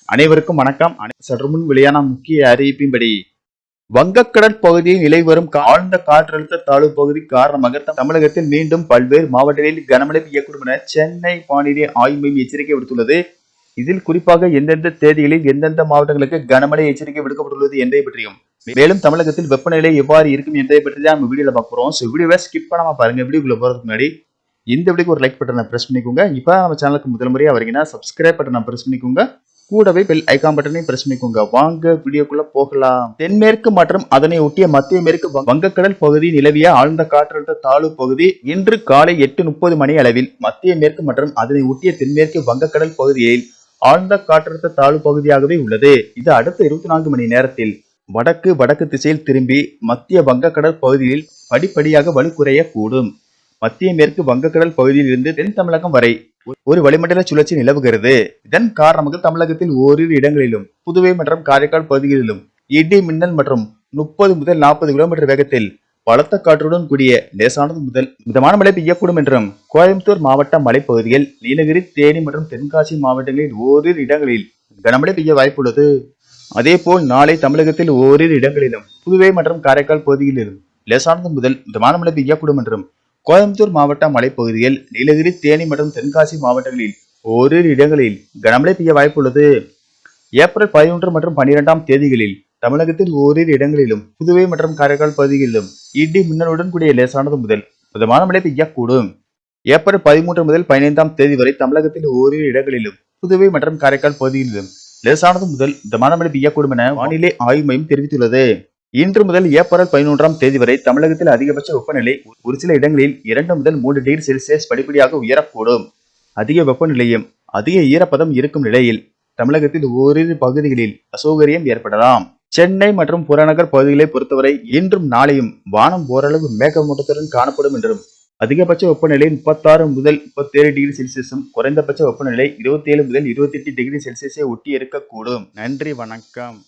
அனைவருக்கும் வணக்கம். சற்று முன் வெளியான முக்கிய அறிவிப்பின்படி வங்கக்கடல் பகுதியில் நிலை வரும் ஆழ்ந்த காற்றழுத்த தாழ்வு பகுதி காரணமாக தமிழகத்தில் மீண்டும் பல்வேறு மாவட்டங்களில் கனமழை பெய்யக்கூடும் என சென்னை வானிலை ஆய்வு மையம் எச்சரிக்கை விடுத்துள்ளது. இதில் குறிப்பாக எந்தெந்த தேதிகளில் எந்தெந்த மாவட்டங்களுக்கு கனமழை எச்சரிக்கை விடுக்கப்பட்டுள்ளது என்பதை பற்றியும், மேலும் தமிழகத்தில் வெப்பநிலை எவ்வாறு இருக்கும் என்பதை பற்றி தான் நம்ம வீடியோல பார்க்கிறோம். வீடியோவை ஸ்கிப் பண்ணாம பாருங்க. வீடியோக்குள்ள போறதுக்கு முன்னாடி இந்த வீடியோக்கு ஒரு லைக் பட்டனை பிரஸ் பண்ணிக்கோங்க. இப்போ நம்ம சேனலுக்கு முதல் முறையா வரீங்கன்னா சப்ஸ்கிரைப் பட்டனை பிரஸ் பண்ணிக்கோங்க. கூடவே பெல் ஐகான் பட்டனை பிரஸ் பண்ணிக்கோங்க. வாங்க வீடியோக்குள்ள போகலாம். தென்மேற்கு மற்றும் அதனை ஒட்டிய மத்திய மேற்கு வங்கக்கடல் பகுதி நிலவிய ஆழ்ந்த காற்றழுத்த தாழ்வு பகுதி இன்று காலை 8:30 மணி அளவில் மத்திய மேற்கு மற்றும் அதனை ஒட்டிய தென்மேற்கு வங்கக்கடல் பகுதியில் ஆழ்ந்த காற்றழுத்த தாழ்வு பகுதியாகவே உள்ளது. இது அடுத்த 24 மணி நேரத்தில் வடக்கு திசையில் திரும்பி மத்திய வங்கக்கடல் பகுதியில் படிப்படியாக வலுக்குறைய கூடும். மத்திய மேற்கு வங்கக்கடல் பகுதியில் இருந்து தென் தமிழகம் வரை ஒரு வளிமண்டல சுழற்சி நிலவுகிறது. இதன் காரணமாக தமிழகத்தில் ஓரிரு இடங்களிலும் புதுவை மற்றும் காரைக்கால் பகுதிகளிலும் இடி மின்னல் மற்றும் 30 முதல் 40 கிலோமீட்டர் வேகத்தில் பலத்த காற்றுடன் கூடிய லேசானது முதல் மிதமான மழை பெய்யக்கூடும் என்றும் கோயம்புத்தூர் மாவட்ட மலைப்பகுதிகள், நீலகிரி, தேனி மற்றும் தென்காசி மாவட்டங்களில் ஓரிரு இடங்களில் கனமழை பெய்ய வாய்ப்புள்ளது. அதேபோல் நாளை தமிழகத்தில் ஓரிரு இடங்களிலும் புதுவை மற்றும் காரைக்கால் பகுதிகளிலும் லேசானது முதல் மிதமான மழை பெய்யக்கூடும் என்றும் கோயம்புத்தூர் மாவட்ட மலைப்பகுதிகள், நீலகிரி, தேனி மற்றும் தென்காசி மாவட்டங்களில் ஓரிரு இடங்களில் கனமழை பெய்ய வாய்ப்புள்ளது. ஏப்ரல் 11 மற்றும் 12ஆம் தேதிகளில் தமிழகத்தில் ஓரிரு இடங்களிலும் புதுவை மற்றும் காரைக்கால் பகுதிகளிலும் இடி மின்னலுடன் கூடிய லேசானது முதல் மிதமான மழை பெய்யக்கூடும். ஏப்ரல் 13 முதல் 15ஆம் தேதி வரை தமிழகத்தில் ஓரிரு இடங்களிலும் புதுவை மற்றும் காரைக்கால் பகுதிகளிலும் லேசானது முதல் மிதமான மழை பெய்யக்கூடும் என வானிலை ஆய்வு மையம் தெரிவித்துள்ளது. இன்று முதல் ஏப்ரல் 11ஆம் தேதி வரை தமிழகத்தில் அதிகபட்ச வெப்பநிலை ஒரு சில இடங்களில் 2 முதல் 3 டிகிரி செல்சியஸ் படிப்படியாக உயரக்கூடும். அதிக வெப்பநிலையும் அதிக ஈரப்பதம் இருக்கும் நிலையில் தமிழகத்தில் ஓரிரு பகுதிகளில் அசௌகரியம் ஏற்படலாம். சென்னை மற்றும் புறநகர் பகுதிகளை பொறுத்தவரை இன்றும் நாளையும் வானம் ஓரளவு மேகமூட்டத்துடன் காணப்படும் என்றும் அதிகபட்ச வெப்பநிலை 36 முதல் 37 டிகிரி செல்சியஸும் குறைந்தபட்ச வெப்பநிலை 27 முதல் 28 டிகிரி செல்சியஸை ஒட்டி இருக்கக்கூடும். நன்றி, வணக்கம்.